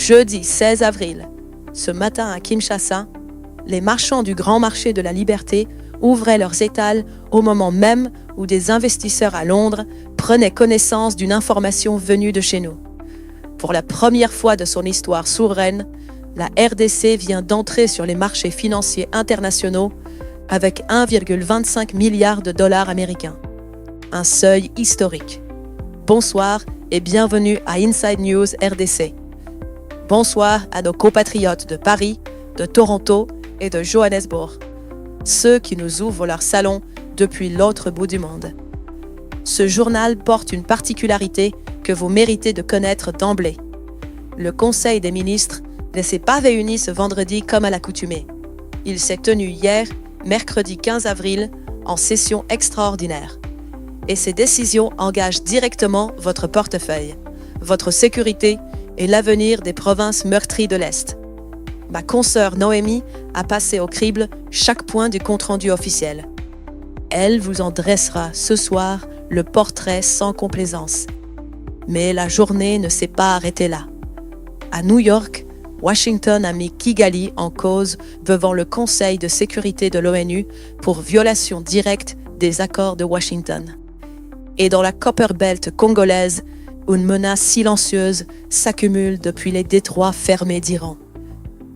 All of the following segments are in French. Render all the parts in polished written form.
Jeudi 16 avril, ce matin à Kinshasa, les marchands du Grand Marché de la Liberté ouvraient leurs étals au moment même où des investisseurs à Londres prenaient connaissance d'une information venue de chez nous. Pour la première fois de son histoire souveraine, la RDC vient d'entrer sur les marchés financiers internationaux avec 1,25 milliard de dollars américains. Un seuil historique. Bonsoir et bienvenue à Inside News RDC. Bonsoir à nos compatriotes de Paris, de Toronto et de Johannesburg, ceux qui nous ouvrent leur salon depuis l'autre bout du monde. Ce journal porte une particularité que vous méritez de connaître d'emblée. Le Conseil des ministres ne s'est pas réuni ce vendredi comme à l'accoutumée. Il s'est tenu hier, mercredi 15 avril, en session extraordinaire. Et ces décisions engagent directement votre portefeuille, votre sécurité et l'avenir des provinces meurtries de l'Est. Ma consoeur Noémie a passé au crible chaque point du compte-rendu officiel. Elle vous en dressera ce soir le portrait sans complaisance. Mais la journée ne s'est pas arrêtée là. À New York, Washington a mis Kigali en cause devant le Conseil de sécurité de l'ONU pour violation directe des accords de Washington. Et dans la Copperbelt congolaise, une menace silencieuse s'accumule depuis les détroits fermés d'Iran.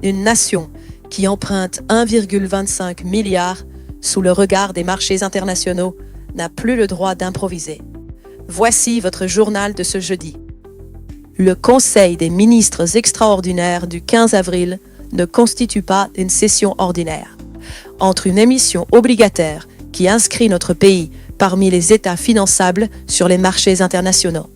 Une nation qui emprunte 1,25 milliard sous le regard des marchés internationaux n'a plus le droit d'improviser. Voici votre journal de ce jeudi. Le Conseil des ministres extraordinaires du 15 avril ne constitue pas une session ordinaire. Entre une émission obligataire qui inscrit notre pays parmi les États finançables sur les marchés internationaux,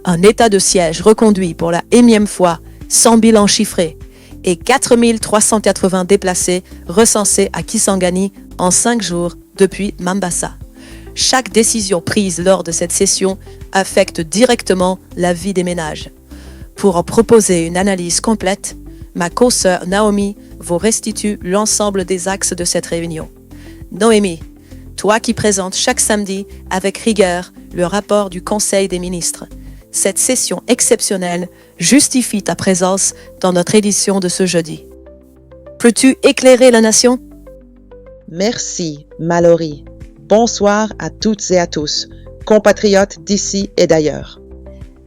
un état de siège reconduit pour la énième fois sans bilan chiffré et 4380 déplacés recensés à Kisangani en 5 jours depuis Mombasa. Chaque décision prise lors de cette session affecte directement la vie des ménages. Pour en proposer une analyse complète, ma consoeur Naomi vous restitue l'ensemble des axes de cette réunion. Noémie, toi qui présentes chaque samedi avec rigueur le rapport du Conseil des ministres, cette session exceptionnelle justifie ta présence dans notre édition de ce jeudi. Peux-tu éclairer la nation? Merci, Mallory. Bonsoir à toutes et à tous, compatriotes d'ici et d'ailleurs.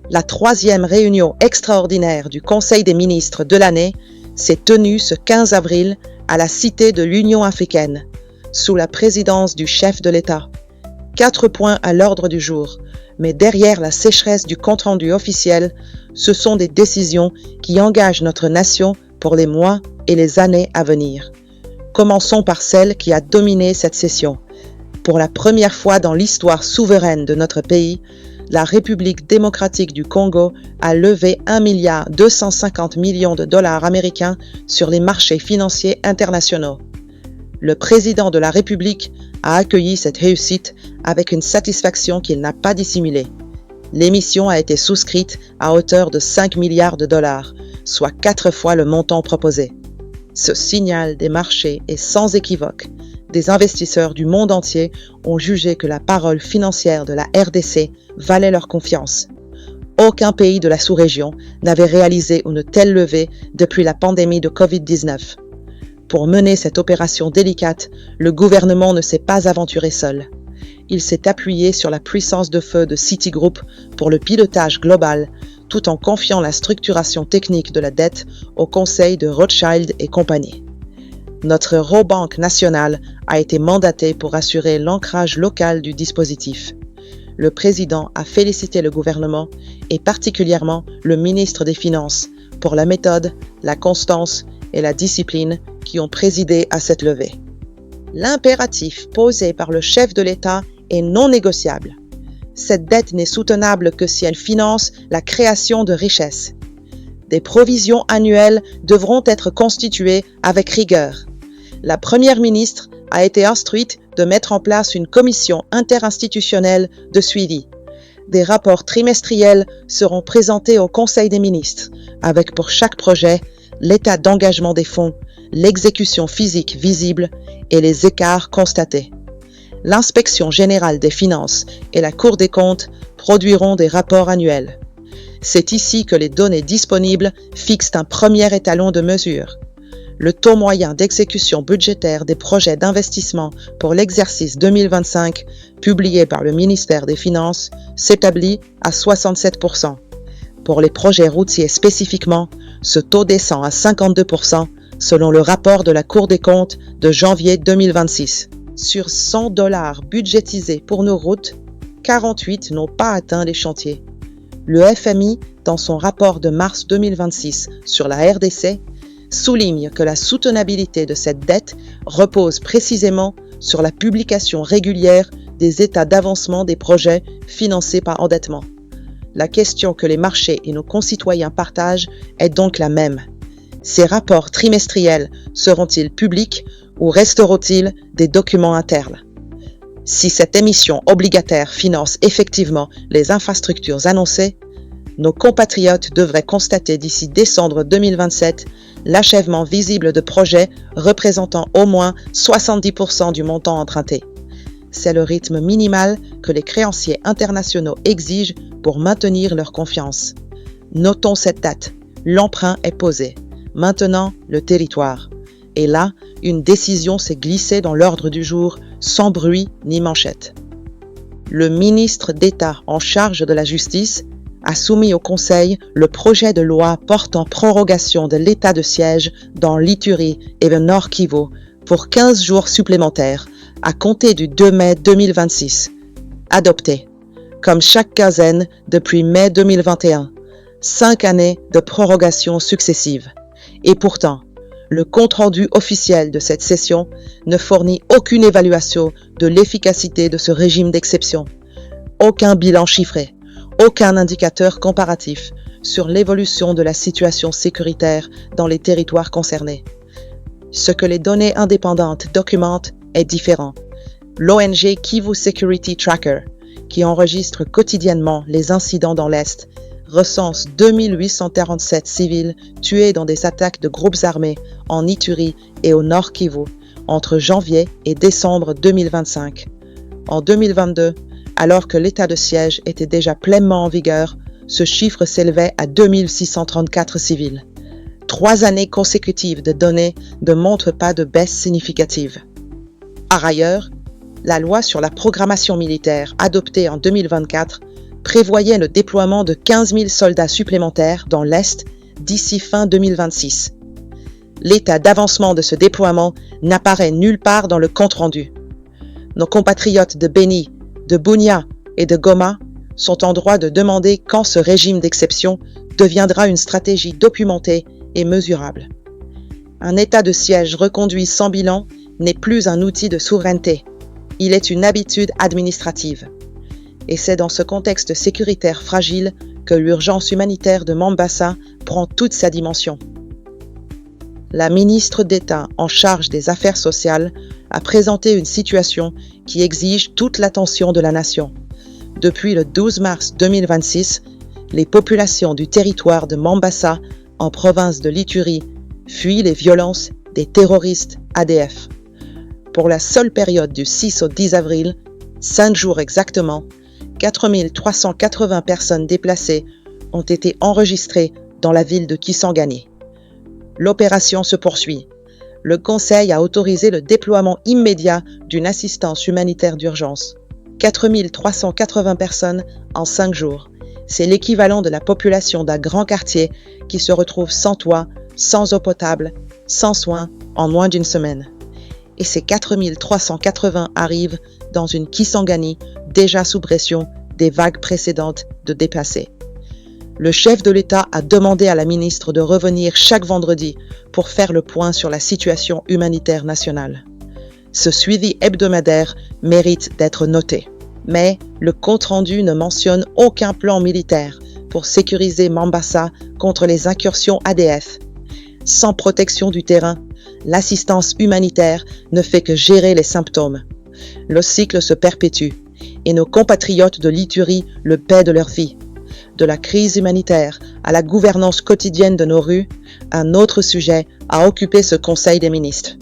La 3e réunion extraordinaire du Conseil des ministres de l'année s'est tenue ce 15 avril à la Cité de l'Union africaine, sous la présidence du chef de l'État. 4 points à l'ordre du jour, mais derrière la sécheresse du compte-rendu officiel, ce sont des décisions qui engagent notre nation pour les mois et les années à venir. Commençons par celle qui a dominé cette session. Pour la première fois dans l'histoire souveraine de notre pays, la République démocratique du Congo a levé 1,250 milliard de dollars américains sur les marchés financiers internationaux. Le président de la République a accueilli cette réussite avec une satisfaction qu'il n'a pas dissimulée. L'émission a été souscrite à hauteur de 5 milliards de dollars, soit 4 fois le montant proposé. Ce signal des marchés est sans équivoque. Des investisseurs du monde entier ont jugé que la parole financière de la RDC valait leur confiance. Aucun pays de la sous-région n'avait réalisé une telle levée depuis la pandémie de Covid-19. Pour mener cette opération délicate, le gouvernement ne s'est pas aventuré seul. Il s'est appuyé sur la puissance de feu de Citigroup pour le pilotage global, tout en confiant la structuration technique de la dette au conseil de Rothschild et compagnie. Notre Robanque nationale a été mandatée pour assurer l'ancrage local du dispositif. Le président a félicité le gouvernement et particulièrement le ministre des Finances pour la méthode, la constance et la discipline qui ont présidé à cette levée. L'impératif posé par le chef de l'État est non négociable. Cette dette n'est soutenable que si elle finance la création de richesses. Des provisions annuelles devront être constituées avec rigueur. La Première ministre a été instruite de mettre en place une commission interinstitutionnelle de suivi. Des rapports trimestriels seront présentés au Conseil des ministres, avec pour chaque projet l'état d'engagement des fonds, l'exécution physique visible et les écarts constatés. L'Inspection générale des finances et la Cour des comptes produiront des rapports annuels. C'est ici que les données disponibles fixent un premier étalon de mesure. Le taux moyen d'exécution budgétaire des projets d'investissement pour l'exercice 2025, publié par le ministère des Finances, s'établit à 67%. Pour les projets routiers spécifiquement, ce taux descend à 52% selon le rapport de la Cour des comptes de janvier 2026. Sur 100 $ budgétisés pour nos routes, 48 n'ont pas atteint les chantiers. Le FMI, dans son rapport de mars 2026 sur la RDC, souligne que la soutenabilité de cette dette repose précisément sur la publication régulière des états d'avancement des projets financés par endettement. La question que les marchés et nos concitoyens partagent est donc la même. Ces rapports trimestriels seront-ils publics ou resteront-ils des documents internes? Si cette émission obligataire finance effectivement les infrastructures annoncées, nos compatriotes devraient constater d'ici décembre 2027 l'achèvement visible de projets représentant au moins 70% du montant emprunté. C'est le rythme minimal que les créanciers internationaux exigent pour maintenir leur confiance. Notons cette date. L'emprunt est posé. Maintenant, le territoire. Et là, une décision s'est glissée dans l'ordre du jour, sans bruit ni manchette. Le ministre d'État en charge de la justice a soumis au Conseil le projet de loi portant prorogation de l'état de siège dans l'Ituri et le Nord Kivu pour 15 jours supplémentaires à compter du 2 mai 2026. Adopté, comme chaque quinzaine depuis mai 2021, 5 années de prorogation successives. Et pourtant, le compte-rendu officiel de cette session ne fournit aucune évaluation de l'efficacité de ce régime d'exception, aucun bilan chiffré, aucun indicateur comparatif sur l'évolution de la situation sécuritaire dans les territoires concernés. Ce que les données indépendantes documentent est différent. L'ONG Kivu Security Tracker, qui enregistre quotidiennement les incidents dans l'Est, recense 2847 civils tués dans des attaques de groupes armés en Ituri et au Nord Kivu entre janvier et décembre 2025. En 2022, alors que l'état de siège était déjà pleinement en vigueur, ce chiffre s'élevait à 2634 civils. 3 années consécutives de données ne montrent pas de baisse significative. Par ailleurs, la loi sur la programmation militaire adoptée en 2024 prévoyait le déploiement de 15 000 soldats supplémentaires dans l'Est d'ici fin 2026. L'état d'avancement de ce déploiement n'apparaît nulle part dans le compte-rendu. Nos compatriotes de Beni, de Bunia et de Goma sont en droit de demander quand ce régime d'exception deviendra une stratégie documentée et mesurable. Un état de siège reconduit sans bilan n'est plus un outil de souveraineté. Il est une habitude administrative. Et c'est dans ce contexte sécuritaire fragile que l'urgence humanitaire de Mombasa prend toute sa dimension. La ministre d'État en charge des affaires sociales a présenté une situation qui exige toute l'attention de la nation. Depuis le 12 mars 2026, les populations du territoire de Mombasa, en province de l'Ituri, fuient les violences des terroristes ADF. Pour la seule période du 6 au 10 avril, 5 jours exactement, 4380 personnes déplacées ont été enregistrées dans la ville de Kisangani. L'opération se poursuit. Le Conseil a autorisé le déploiement immédiat d'une assistance humanitaire d'urgence. 4380 personnes en 5 jours. C'est l'équivalent de la population d'un grand quartier qui se retrouve sans toit, sans eau potable, sans soins en moins d'une semaine. Et ces 4380 arrivent dans une Kisangani déjà sous pression des vagues précédentes de déplacés. Le chef de l'État a demandé à la ministre de revenir chaque vendredi pour faire le point sur la situation humanitaire nationale. Ce suivi hebdomadaire mérite d'être noté. Mais le compte-rendu ne mentionne aucun plan militaire pour sécuriser Mombasa contre les incursions ADF. Sans protection du terrain, l'assistance humanitaire ne fait que gérer les symptômes. Le cycle se perpétue et nos compatriotes de l'Ituri le paient de leur vie. De la crise humanitaire à la gouvernance quotidienne de nos rues, un autre sujet a occupé ce Conseil des ministres.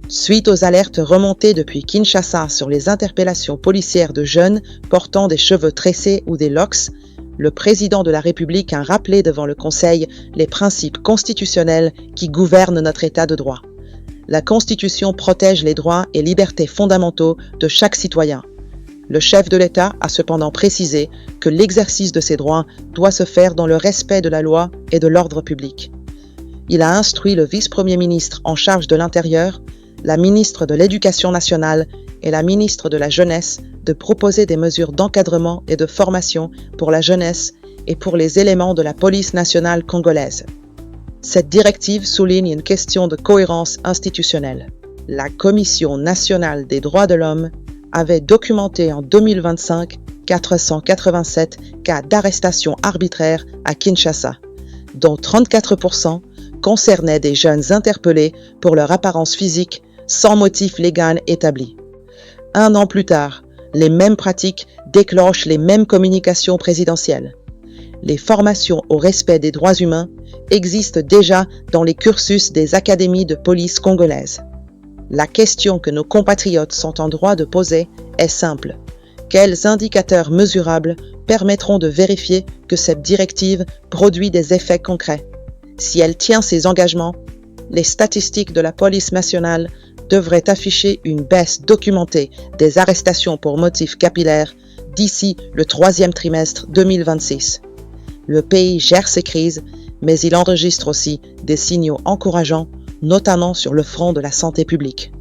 Suite aux alertes remontées depuis Kinshasa sur les interpellations policières de jeunes portant des cheveux tressés ou des locks, le président de la République a rappelé devant le Conseil les principes constitutionnels qui gouvernent notre État de droit. La Constitution protège les droits et libertés fondamentaux de chaque citoyen. Le chef de l'État a cependant précisé que l'exercice de ces droits doit se faire dans le respect de la loi et de l'ordre public. Il a instruit le vice-premier ministre en charge de l'Intérieur, la ministre de l'Éducation nationale et la ministre de la Jeunesse de proposer des mesures d'encadrement et de formation pour la jeunesse et pour les éléments de la police nationale congolaise. Cette directive souligne une question de cohérence institutionnelle. La Commission nationale des droits de l'homme avait documenté en 2025 487 cas d'arrestation arbitraire à Kinshasa, dont 34% concernaient des jeunes interpellés pour leur apparence physique sans motif légal établi. 1 an plus tard, les mêmes pratiques déclenchent les mêmes communications présidentielles. Les formations au respect des droits humains existent déjà dans les cursus des académies de police congolaises. La question que nos compatriotes sont en droit de poser est simple. Quels indicateurs mesurables permettront de vérifier que cette directive produit des effets concrets? Si elle tient ses engagements, les statistiques de la police nationale devraient afficher une baisse documentée des arrestations pour motifs capillaires d'ici le 3e trimestre 2026. Le pays gère ses crises, mais il enregistre aussi des signaux encourageants, notamment sur le front de la santé publique.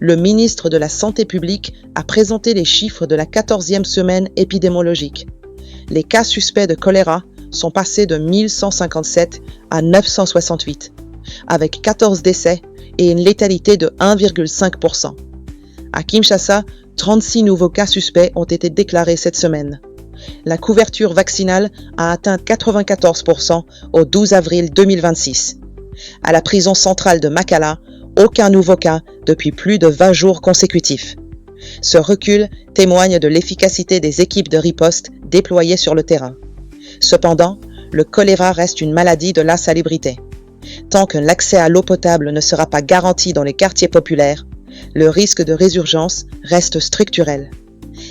Le ministre de la Santé publique a présenté les chiffres de la 14e semaine épidémiologique. Les cas suspects de choléra sont passés de 1157 à 968, avec 14 décès et une létalité de 1,5%. À Kinshasa, 36 nouveaux cas suspects ont été déclarés cette semaine. La couverture vaccinale a atteint 94% au 12 avril 2026. À la prison centrale de Makala, aucun nouveau cas depuis plus de 20 jours consécutifs. Ce recul témoigne de l'efficacité des équipes de riposte déployées sur le terrain. Cependant, le choléra reste une maladie de l'insalubrité. Tant que l'accès à l'eau potable ne sera pas garanti dans les quartiers populaires, le risque de résurgence reste structurel.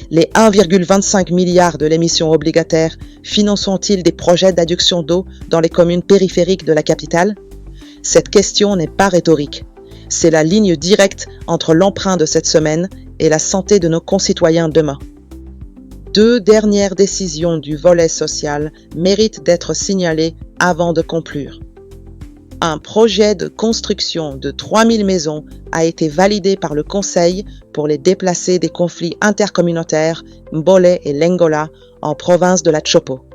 Les 1,25 milliard de l'émission obligataire financeront-ils des projets d'adduction d'eau dans les communes périphériques de la capitale? Cette question n'est pas rhétorique. C'est la ligne directe entre l'emprunt de cette semaine et la santé de nos concitoyens demain. 2 dernières décisions du volet social méritent d'être signalées avant de conclure. Un projet de construction de 3000 maisons a été validé par le Conseil pour les déplacés des conflits intercommunautaires Mbole et Lengola en province de la Tshopo.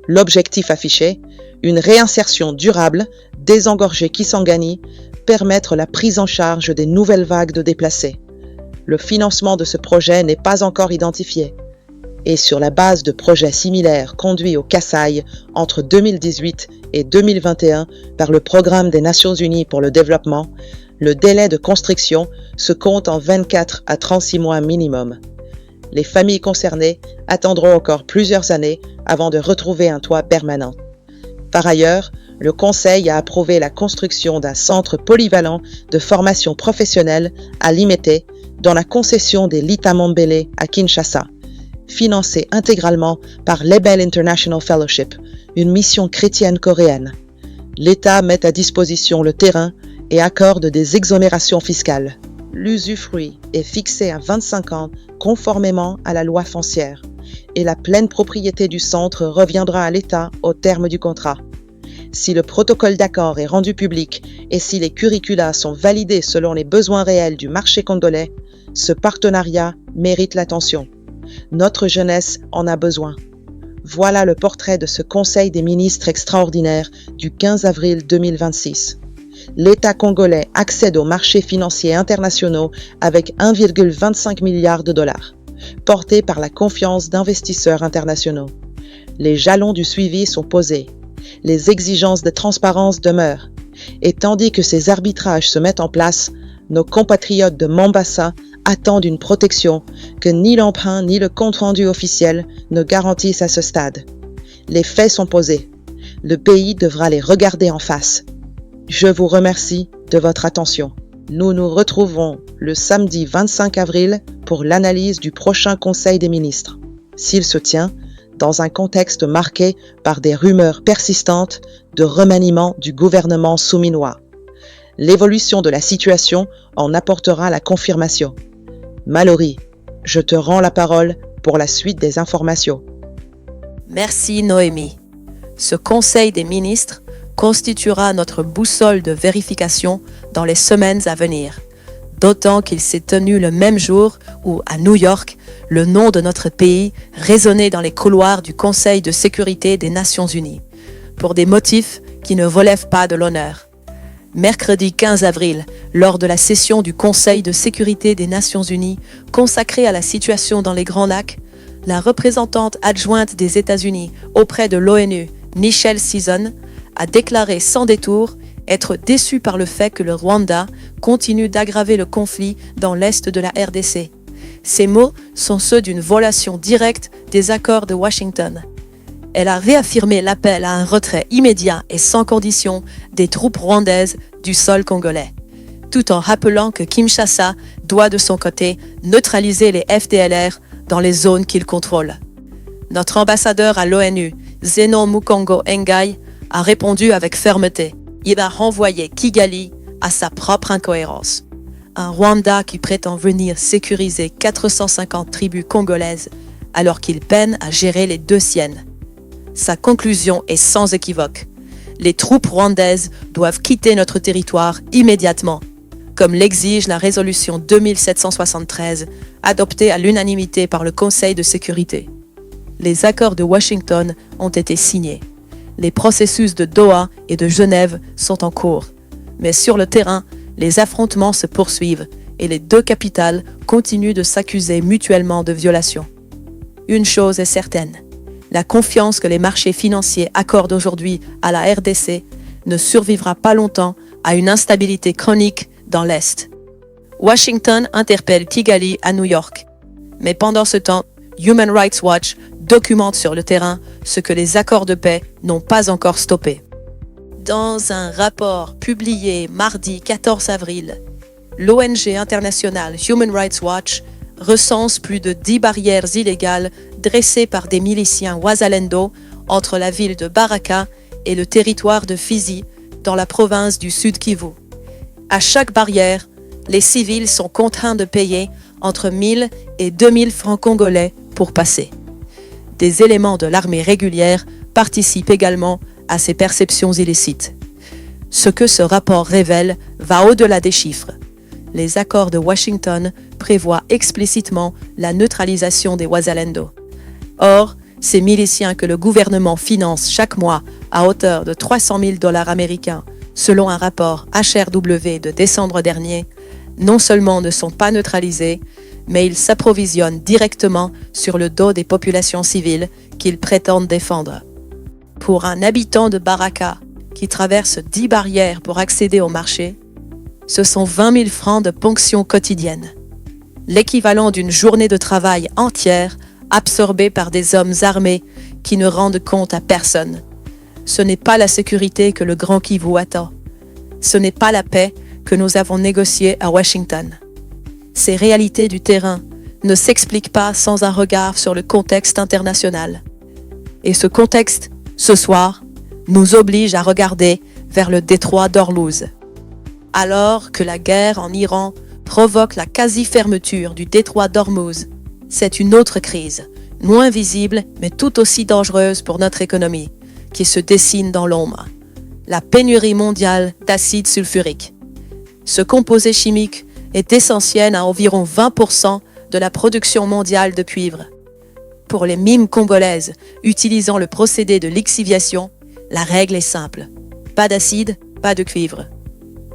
L'objectif affiché, une réinsertion durable, désengorger Kisangani, permettre la prise en charge des nouvelles vagues de déplacés. Le financement de ce projet n'est pas encore identifié. Et sur la base de projets similaires conduits au Kasaï entre 2018 et 2021 par le Programme des Nations Unies pour le développement, le délai de construction se compte en 24 à 36 mois minimum. Les familles concernées attendront encore plusieurs années avant de retrouver un toit permanent. Par ailleurs, le Conseil a approuvé la construction d'un centre polyvalent de formation professionnelle à Limete dans la concession des Lita Mambele à Kinshasa, financé intégralement par Lebel International Fellowship, une mission chrétienne coréenne. L'État met à disposition le terrain et accorde des exonérations fiscales. L'usufruit est fixé à 25 ans conformément à la loi foncière et la pleine propriété du centre reviendra à l'État au terme du contrat. Si le protocole d'accord est rendu public et si les curricula sont validés selon les besoins réels du marché congolais, ce partenariat mérite l'attention. Notre jeunesse en a besoin. Voilà le portrait de ce Conseil des ministres extraordinaire du 15 avril 2026. L'État congolais accède aux marchés financiers internationaux avec 1,25 milliard de dollars, porté par la confiance d'investisseurs internationaux. Les jalons du suivi sont posés. Les exigences de transparence demeurent. Et tandis que ces arbitrages se mettent en place, nos compatriotes de Mombasa attendent une protection que ni l'emprunt ni le compte-rendu officiel ne garantissent à ce stade. Les faits sont posés. Le pays devra les regarder en face. Je vous remercie de votre attention. Nous nous retrouverons le samedi 25 avril pour l'analyse du prochain Conseil des ministres. S'il se tient, dans un contexte marqué par des rumeurs persistantes de remaniement du gouvernement souminois. L'évolution de la situation en apportera la confirmation. Mallory, je te rends la parole pour la suite des informations. Merci Noémie. Ce Conseil des ministres constituera notre boussole de vérification dans les semaines à venir, d'autant qu'il s'est tenu le même jour où, à New York, le nom de notre pays résonnait dans les couloirs du Conseil de sécurité des Nations Unies, pour des motifs qui ne relèvent pas de l'honneur. Mercredi 15 avril, lors de la session du Conseil de sécurité des Nations Unies consacrée à la situation dans les Grands Lacs, la représentante adjointe des États-Unis auprès de l'ONU, Michelle Season, a déclaré sans détour être déçue par le fait que le Rwanda continue d'aggraver le conflit dans l'est de la RDC. Ces mots sont ceux d'une violation directe des accords de Washington. Elle a réaffirmé l'appel à un retrait immédiat et sans condition des troupes rwandaises du sol congolais, tout en rappelant que Kinshasa doit de son côté neutraliser les FDLR dans les zones qu'il contrôle. Notre ambassadeur à l'ONU, Zeno Mukongo Ngai, a répondu avec fermeté. Il a renvoyé Kigali à sa propre incohérence. Un Rwanda qui prétend venir sécuriser 450 tribus congolaises alors qu'il peine à gérer les deux siennes. Sa conclusion est sans équivoque. Les troupes rwandaises doivent quitter notre territoire immédiatement, comme l'exige la résolution 2773, adoptée à l'unanimité par le Conseil de sécurité. Les accords de Washington ont été signés. Les processus de Doha et de Genève sont en cours. Mais sur le terrain, les affrontements se poursuivent et les deux capitales continuent de s'accuser mutuellement de violations. Une chose est certaine, la confiance que les marchés financiers accordent aujourd'hui à la RDC ne survivra pas longtemps à une instabilité chronique dans l'Est. Washington interpelle Kigali à New York. Mais pendant ce temps, Human Rights Watch documente sur le terrain ce que les accords de paix n'ont pas encore stoppé. Dans un rapport publié mardi 14 avril, l'ONG internationale Human Rights Watch recense plus de 10 barrières illégales dressées par des miliciens Wazalendo entre la ville de Baraka et le territoire de Fizi dans la province du Sud Kivu. À chaque barrière, les civils sont contraints de payer entre 1000 et 2000 francs congolais pour passer. Des éléments de l'armée régulière participent également à ces perceptions illicites. Ce que ce rapport révèle va au-delà des chiffres. Les accords de Washington prévoient explicitement la neutralisation des Wazalendo. Or, ces miliciens que le gouvernement finance chaque mois à hauteur de 300 000 $ américains, selon un rapport HRW de décembre dernier, non seulement ne sont pas neutralisés, mais ils s'approvisionnent directement sur le dos des populations civiles qu'ils prétendent défendre. Pour un habitant de Baraka qui traverse 10 barrières pour accéder au marché, ce sont 20 000 francs de ponction quotidienne, l'équivalent d'une journée de travail entière absorbée par des hommes armés qui ne rendent compte à personne. Ce n'est pas la sécurité que le Grand Kivu attend. Ce n'est pas la paix que nous avons négociée à Washington. Ces réalités du terrain ne s'expliquent pas sans un regard sur le contexte international. Et ce contexte, ce soir, nous oblige à regarder vers le détroit d'Ormuz. Alors que la guerre en Iran provoque la quasi-fermeture du détroit d'Ormuz, c'est une autre crise, moins visible mais tout aussi dangereuse pour notre économie, qui se dessine dans l'ombre. La pénurie mondiale d'acide sulfurique. Ce composé chimique est essentiel à environ 20% de la production mondiale de cuivre. Pour les mines congolaises utilisant le procédé de lixiviation, la règle est simple. Pas d'acide, pas de cuivre.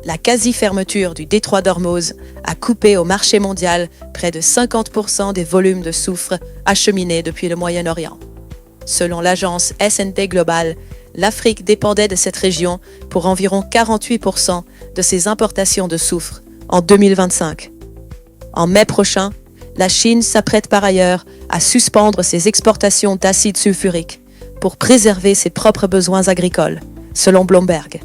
La quasi-fermeture du détroit d'Ormuz a coupé au marché mondial près de 50% des volumes de soufre acheminés depuis le Moyen-Orient. Selon l'agence S&P Global, l'Afrique dépendait de cette région pour environ 48% de ses importations de soufre en 2025. En mai prochain, la Chine s'apprête par ailleurs à suspendre ses exportations d'acide sulfurique pour préserver ses propres besoins agricoles, selon Bloomberg.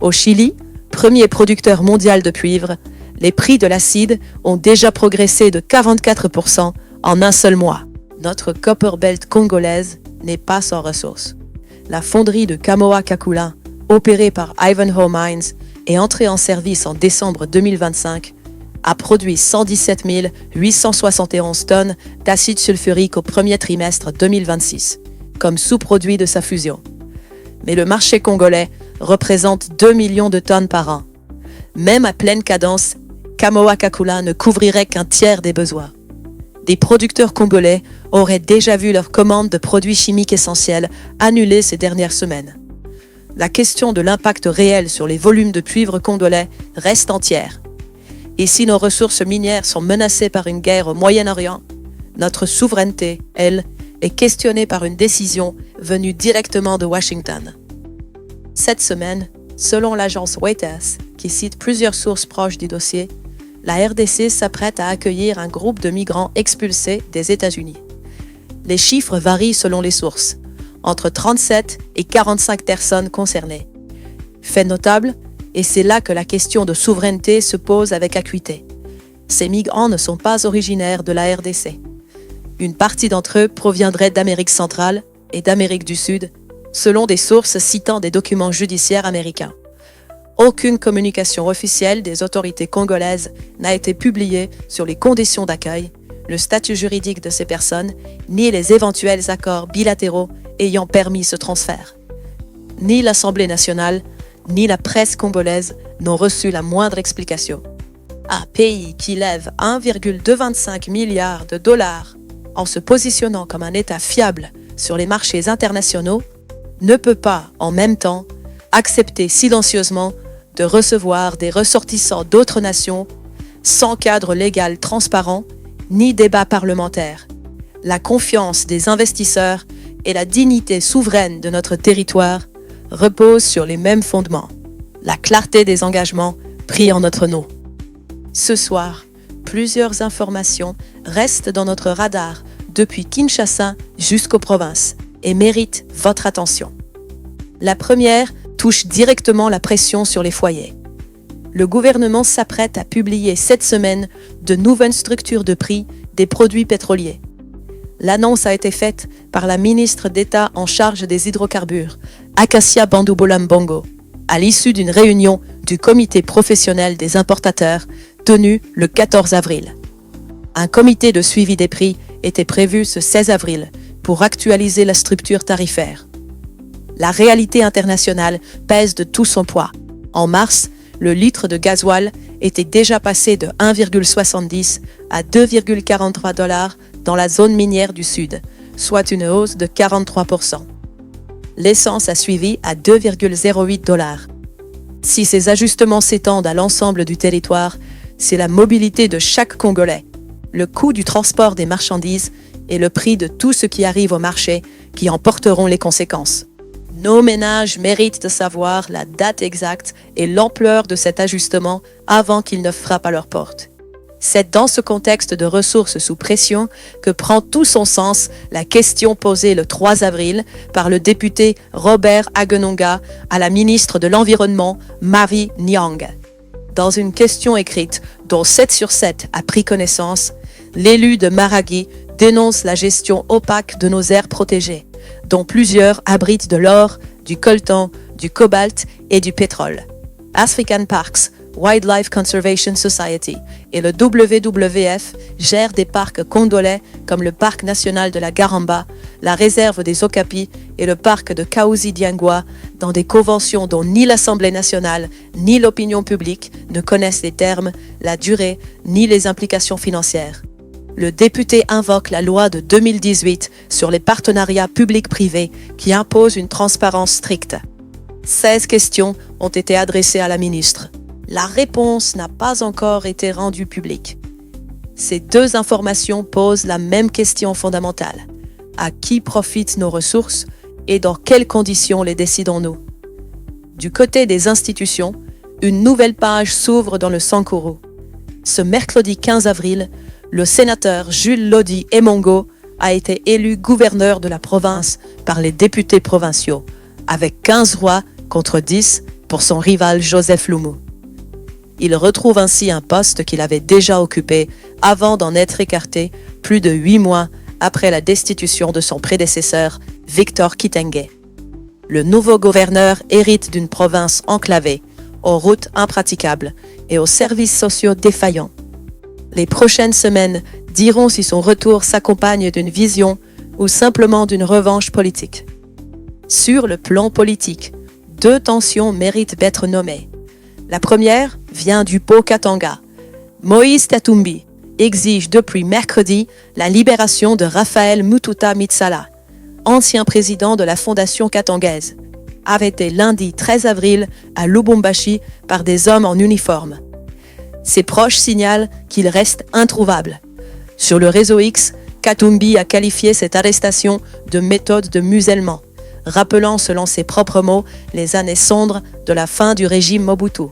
Au Chili, premier producteur mondial de cuivre, les prix de l'acide ont déjà progressé de 44% en un seul mois. notre Copperbelt congolaise n'est pas sans ressources. La fonderie de Kamoa-Kakula, opérée par Ivanhoe Mines et entrée en service en décembre 2025, a produit 117 871 tonnes d'acide sulfurique au premier trimestre 2026, comme sous-produit de sa fusion. Mais le marché congolais représente 2 millions de tonnes par an. Même à pleine cadence, Kamoa-Kakula ne couvrirait qu'un tiers des besoins. Des producteurs congolais auraient déjà vu leurs commandes de produits chimiques essentiels annulées ces dernières semaines. La question de l'impact réel sur les volumes de cuivre congolais reste entière. Et si nos ressources minières sont menacées par une guerre au Moyen-Orient, notre souveraineté, elle, est questionnée par une décision venue directement de Washington. Cette semaine, selon l'agence Reuters, qui cite plusieurs sources proches du dossier, la RDC s'apprête à accueillir un groupe de migrants expulsés des États-Unis. Les chiffres varient selon les sources, entre 37 et 45 personnes concernées. Fait notable, et c'est là que la question de souveraineté se pose avec acuité. Ces migrants ne sont pas originaires de la RDC. Une partie d'entre eux proviendrait d'Amérique centrale et d'Amérique du Sud, selon des sources citant des documents judiciaires américains. Aucune communication officielle des autorités congolaises n'a été publiée sur les conditions d'accueil, le statut juridique de ces personnes, ni les éventuels accords bilatéraux ayant permis ce transfert. Ni l'Assemblée nationale, ni la presse congolaise n'ont reçu la moindre explication. Un pays qui lève 1,25 milliard de dollars en se positionnant comme un État fiable sur les marchés internationaux ne peut pas, en même temps, accepter silencieusement de recevoir des ressortissants d'autres nations sans cadre légal transparent ni débat parlementaire. La confiance des investisseurs et la dignité souveraine de notre territoire reposent sur les mêmes fondements. La clarté des engagements pris en notre nom. Ce soir, plusieurs informations restent dans notre radar depuis Kinshasa jusqu'aux provinces et méritent votre attention. La première touche directement la pression sur les foyers. Le gouvernement s'apprête à publier cette semaine de nouvelles structures de prix des produits pétroliers. L'annonce a été faite par la ministre d'État en charge des hydrocarbures, Acacia Bandoubolam-Bongo, à l'issue d'une réunion du comité professionnel des importateurs tenue le 14 avril. Un comité de suivi des prix était prévu ce 16 avril pour actualiser la structure tarifaire. La réalité internationale pèse de tout son poids. En mars, le litre de gasoil était déjà passé de 1,70 à 2,43 $ dans la zone minière du Sud, soit une hausse de 43%. L'essence a suivi à 2,08 $. Si ces ajustements s'étendent à l'ensemble du territoire, c'est la mobilité de chaque Congolais, le coût du transport des marchandises et le prix de tout ce qui arrive au marché qui en porteront les conséquences. Nos ménages méritent de savoir la date exacte et l'ampleur de cet ajustement avant qu'il ne frappe à leur porte. C'est dans ce contexte de ressources sous pression que prend tout son sens la question posée le 3 avril par le député Robert Agenonga à la ministre de l'Environnement, Marie Nyang. Dans une question écrite dont 7 sur 7 a pris connaissance, l'élu de Maragui dénonce la gestion opaque de nos aires protégées, dont plusieurs abritent de l'or, du coltan, du cobalt et du pétrole. African Parks, Wildlife Conservation Society et le WWF gèrent des parcs congolais comme le parc national de la Garamba, la réserve des Okapi et le parc de Kaouzi-Diangwa dans des conventions dont ni l'Assemblée nationale ni l'opinion publique ne connaissent les termes, la durée ni les implications financières. Le député invoque la loi de 2018 sur les partenariats publics-privés qui impose une transparence stricte. 16 questions ont été adressées à la ministre. La réponse n'a pas encore été rendue publique. Ces deux informations posent la même question fondamentale. À qui profitent nos ressources et dans quelles conditions les décidons-nous? Du côté des institutions, une nouvelle page s'ouvre dans le Sankuru. Ce mercredi 15 avril, le sénateur Jules Lodi Emongo a été élu gouverneur de la province par les députés provinciaux, avec 15 voix contre 10 pour son rival Joseph Loumou. Il retrouve ainsi un poste qu'il avait déjà occupé avant d'en être écarté plus de 8 mois après la destitution de son prédécesseur, Victor Kitenge. Le nouveau gouverneur hérite d'une province enclavée, aux routes impraticables et aux services sociaux défaillants. Les prochaines semaines diront si son retour s'accompagne d'une vision ou simplement d'une revanche politique. Sur le plan politique, 2 tensions méritent d'être nommées. La première vient du Haut-Katanga. Moïse Katumbi exige depuis mercredi la libération de Raphaël Mututa Mitsala, ancien président de la Fondation katangaise, arrêté lundi 13 avril à Lubumbashi par des hommes en uniforme. Ses proches signalent qu'il reste introuvable. Sur le réseau X, Katumbi a qualifié cette arrestation de méthode de musellement, rappelant selon ses propres mots les années sombres de la fin du régime Mobutu.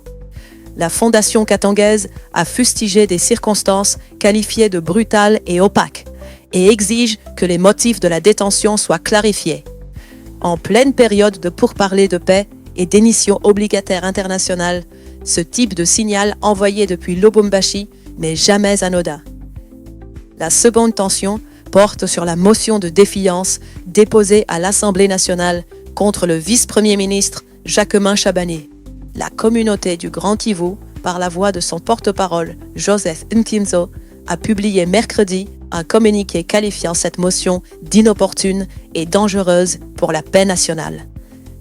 La Fondation katangaise a fustigé des circonstances qualifiées de brutales et opaques et exige que les motifs de la détention soient clarifiés. En pleine période de pourparlers de paix et d'émission obligataire internationale, ce type de signal envoyé depuis Lubumbashi n'est jamais anodin. La seconde tension porte sur la motion de défiance déposée à l'Assemblée nationale contre le vice-premier ministre Jacquemain Chabani. La communauté du Grand Kivu, par la voix de son porte-parole Joseph Nkimzo, a publié mercredi un communiqué qualifiant cette motion d'inopportune et dangereuse pour la paix nationale.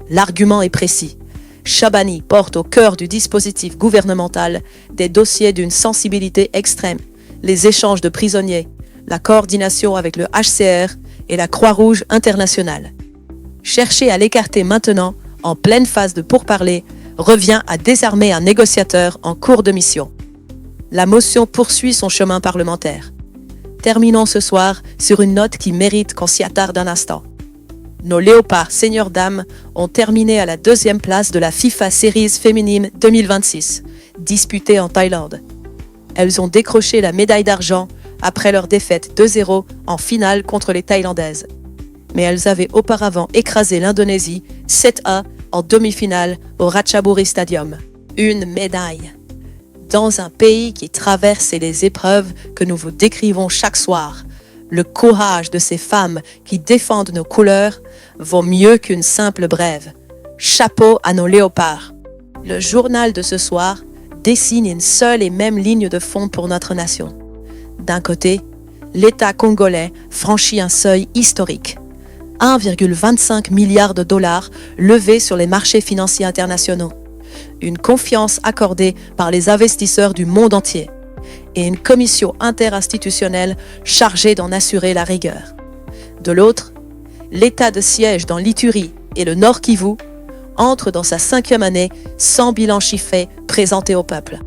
L'argument est précis. Chabani porte au cœur du dispositif gouvernemental des dossiers d'une sensibilité extrême, les échanges de prisonniers, la coordination avec le HCR et la Croix-Rouge internationale. Chercher à l'écarter maintenant, en pleine phase de pourparlers, revient à désarmer un négociateur en cours de mission. La motion poursuit son chemin parlementaire. Terminons ce soir sur une note qui mérite qu'on s'y attarde un instant. Nos léopards seniors dames ont terminé à la 2e place de la FIFA Series féminine 2026, disputée en Thaïlande. Elles ont décroché la médaille d'argent après leur défaite 2-0 en finale contre les Thaïlandaises. Mais elles avaient auparavant écrasé l'Indonésie 7-1 en demi-finale au Ratchaburi Stadium. Une médaille. Dans un pays qui traverse les épreuves que nous vous décrivons chaque soir, le courage de ces femmes qui défendent nos couleurs vaut mieux qu'une simple brève. Chapeau à nos léopards. Le journal de ce soir dessine une seule et même ligne de fond pour notre nation. D'un côté, l'État congolais franchit un seuil historique. 1,25 milliard de dollars levés sur les marchés financiers internationaux. Une confiance accordée par les investisseurs du monde entier. Et une commission interinstitutionnelle chargée d'en assurer la rigueur. De l'autre, l'état de siège dans l'Ituri et le Nord Kivu entre dans sa 5e année sans bilan chiffré présenté au peuple.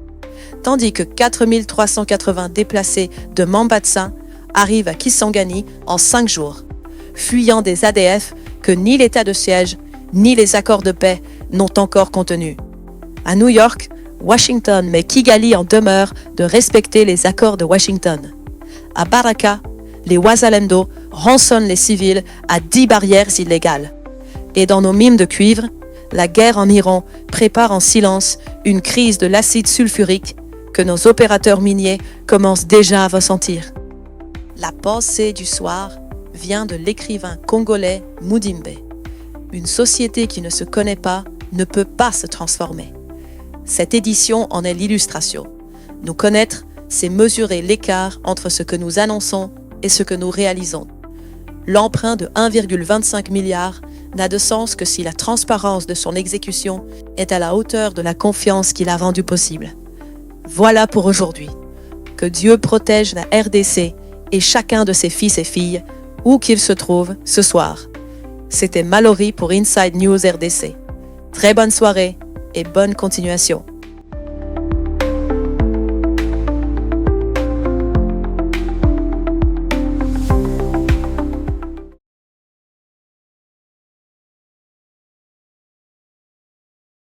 Tandis que 4380 déplacés de Mambatsa arrivent à Kisangani en 5 jours, fuyant des ADF que ni l'état de siège ni les accords de paix n'ont encore contenus. À New York, Washington met Kigali en demeure de respecter les accords de Washington. À Baraka, les Wazalendo rançonnent les civils à 10 barrières illégales. Et dans nos mines de cuivre, la guerre en Iran prépare en silence une crise de l'acide sulfurique que nos opérateurs miniers commencent déjà à ressentir. La pensée du soir vient de l'écrivain congolais Mudimbe. Une société qui ne se connaît pas ne peut pas se transformer. Cette édition en est l'illustration. Nous connaître, c'est mesurer l'écart entre ce que nous annonçons et ce que nous réalisons. L'emprunt de 1,25 milliard n'a de sens que si la transparence de son exécution est à la hauteur de la confiance qu'il a rendue possible. Voilà pour aujourd'hui. Que Dieu protège la RDC et chacun de ses fils et filles, où qu'ils se trouvent ce soir. C'était Mallory pour Inside News RDC. Très bonne soirée et bonne continuation.